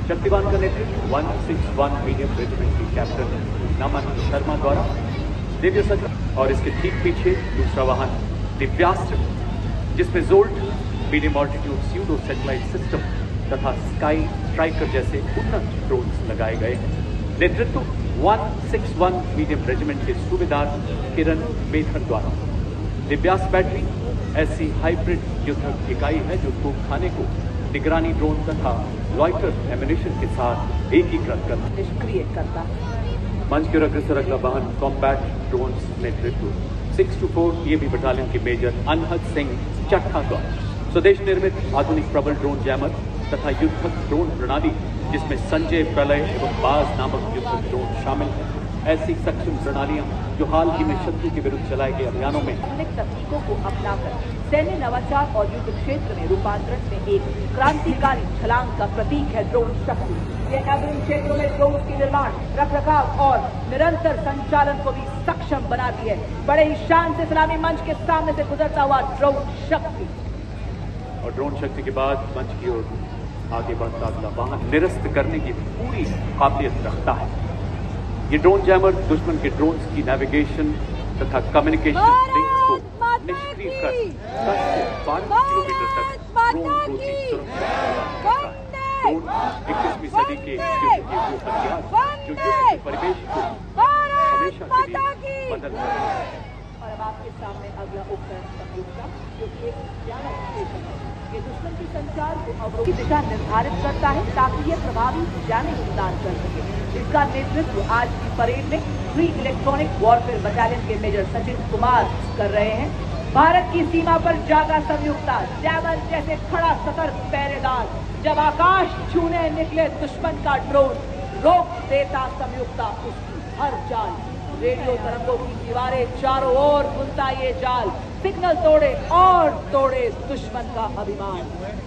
शक्तिवान का नेतृत्व 161 medium regiment के कैप्टन नमन शर्मा द्वारा दिव्य सत्र और इसके ठीक पीछे दूसरा वाहन दिव्यास्त्र जिसमें jolt medium altitude pseudo satellite system तथा स्काई स्ट्राइकर जैसे उन्नत ड्रोन्स लगाए गए हैं। नेतृत्व 161 मीडियम रेजिमेंट के सूबेदार किरण मेथर द्वारा। दिव्यास्त्र बैटरी ऐसी हाइब्रिड युद्धक इकाई है जो तोपखाने को निगरानी ड्रोन तथा लॉइटर एम्यूनिशन के साथ एकीकृत कर निष्क्रिय करता है। मंच की ओर अग्रसर अगला वाहन कॉम्बैट ड्रोन्स नेतृत्व 624 ईएबी बटालियन के मेजर अनहद सिंह चट्ठा द्वारा। स्वदेश निर्मित आधुनिक प्रबल ड्रोन जैमर तथा युद्धक ड्रोन प्रणाली जिसमें संजय, प्रलय एवं बाज नामक युद्धक ड्रोन शामिल है। ऐसी सक्षम प्रणालियां जो हाल ही में शत्रु के विरुद्ध चलाए गए अभियानों में आधुनिक तकनीकों को अपनाकर सैन्य नवाचार और युद्ध क्षेत्र में रूपांतरण में एक क्रांतिकारी छलांग का प्रतीक है ड्रोन शक्ति। ये अग्रिम क्षेत्रों में ड्रोन के निर्माण, रखरखाव और निरंतर संचालन को भी सक्षम बनाती है। बड़े ही शान से सलामी मंच के सामने से गुजरता हुआ ड्रोन शक्ति। और ड्रोन शक्ति के बाद मंच की ओर आगे बढ़ता अगला वाहन निरस्त करने की पूरी काबिलियत रखता है। ये ड्रोन जैमर दुश्मन के ड्रोन्स की नेविगेशन तथा कम्युनिकेशन लिंक को निष्क्रिय कर 10 से 12 किलोमीटर तक ड्रोन रोधी सुरक्षा करता है। ड्रोन 21वीं सदी के युद्ध के वो हथियार जो युद्ध के परिवेश को हमेशा के लिए बदल रहे हैं। और अब आपके सामने अगला उपकरण समरूपता जो कि एक ज्ञान स्टेशन है। ये दुश्मन की संचार को अवरोध की दिशा निर्धारित करता है ताकि ये प्रभावी जाने प्रदान कर सके। इसका नेतृत्व आज की परेड में 3 इलेक्ट्रॉनिक वॉरफेयर बटालियन के मेजर सचिन कुमार कर रहे हैं। भारत की सीमा पर जागा संयुक्ता जैमर जैसे खड़ा सतर्क पहरेदार जब आकाश छूने निकले दुश्मन का ड्रोन रोक देता संयुक्ता उसकी हर चाल। रेडियो तरंगों की दीवारें चारों ओर बुनता ये जाल, सिग्नल तोड़े और तोड़े दुश्मन का अभिमान।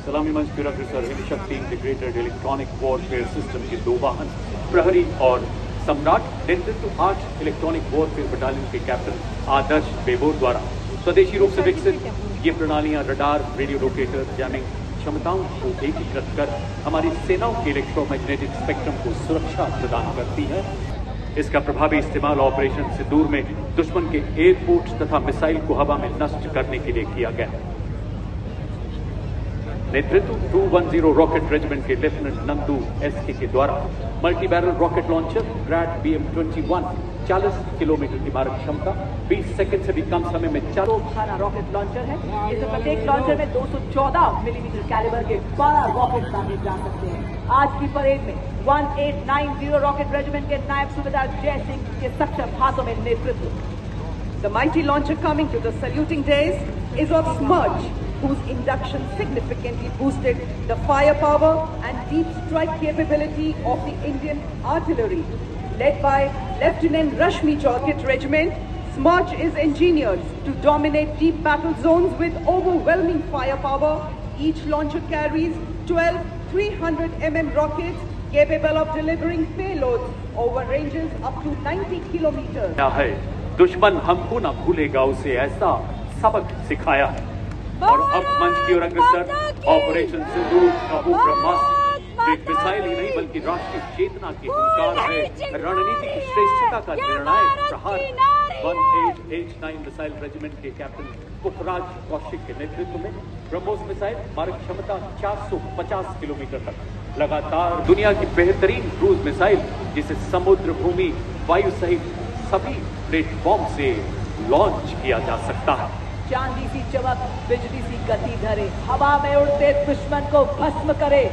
सलामी मंच की अग्रसर हिंद शक्ति इंटीग्रेटेड इलेक्ट्रॉनिक वॉरफेयर सिस्टम के 2 वाहन प्रहरी और सम्राट। नेतृत्व 8 इलेक्ट्रॉनिक वॉरफेयर बटालियन के कैप्टन आदर्श बेबोर द्वारा। स्वदेशी रूप से विकसित ये प्रणालियां रडार, रेडियो लोकेटर, जैमिंग क्षमताओं को एकीकृत कर हमारी सेनाओं के इलेक्ट्रोमैग्नेटिक स्पेक्ट्रम को सुरक्षा प्रदान करती है। इसका प्रभावी इस्तेमाल ऑपरेशन सिंदूर में दुश्मन के एयरपोर्ट तथा मिसाइल को हवा में नष्ट करने के लिए किया गया है। नेतृत्व 210 रॉकेट रेजिमेंट के लेफ्टिनेंट नंदू एसके के द्वारा। Multi barrel rocket launcher grad BM-21 40 kilometre की मारक क्षमता 20 सेकंड से भी कम समय में खाना रॉकेट लॉन्चर है। इसमें प्रत्येक लॉन्चर में 214 मिलीमीटर कैलिबर के 12 रॉकेट दागे जा सकते हैं। आज की परेड में 1890 रॉकेट रेजिमेंट के नायब सूबेदार जय सिंह के सक्षम हाथों में नेतृत्व। The mighty launcher coming to the saluting days is of Smerch, whose induction significantly boosted the firepower and deep strike capability of the Indian artillery. Led by Lieutenant Rashmi Rocket Regiment, Smerch is engineered to dominate deep battle zones with overwhelming firepower. Each launcher carries 12 300 mm rockets capable of delivering payloads over ranges up to 90 kilometers. क्या है दुश्मन हमको न भूलेगा, उसे ऐसा सबक सिखाया है। और अब मंच की ओर अग्रसर ऑपरेशन सिंदूर का वो ब्रह्मास्त्र एक मिसाइल ही नहीं बल्कि राष्ट्रीय चेतना की हुंकार है। रणनीति की श्रेष्ठता का निर्णायक प्रहार 1889 मिसाइल रेजिमेंट के कैप्टन पुखराज कौशिक के नेतृत्व में ब्रह्मोस मिसाइल मारक क्षमता 450 किलोमीटर तक लगातार दुनिया की बेहतरीन क्रूज मिसाइल जिसे समुद्र, भूमि, वायु सहित सभी प्लेटफॉर्म से लॉन्च किया जा सकता है। चांदी सी चमक, बिजली सी गति धरे, हवा में उड़ते दुश्मन को भस्म करे।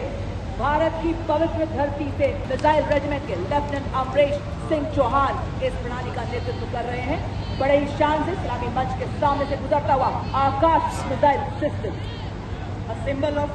भारत की पवित्र धरती से मिसाइल रेजिमेंट के लेफ्टिनेंट अमरेश सिंह चौहान इस प्रणाली का नेतृत्व कर रहे हैं। बड़े ही शान से सलामी मंच के सामने से गुजरता हुआ Akash missile system, a symbol of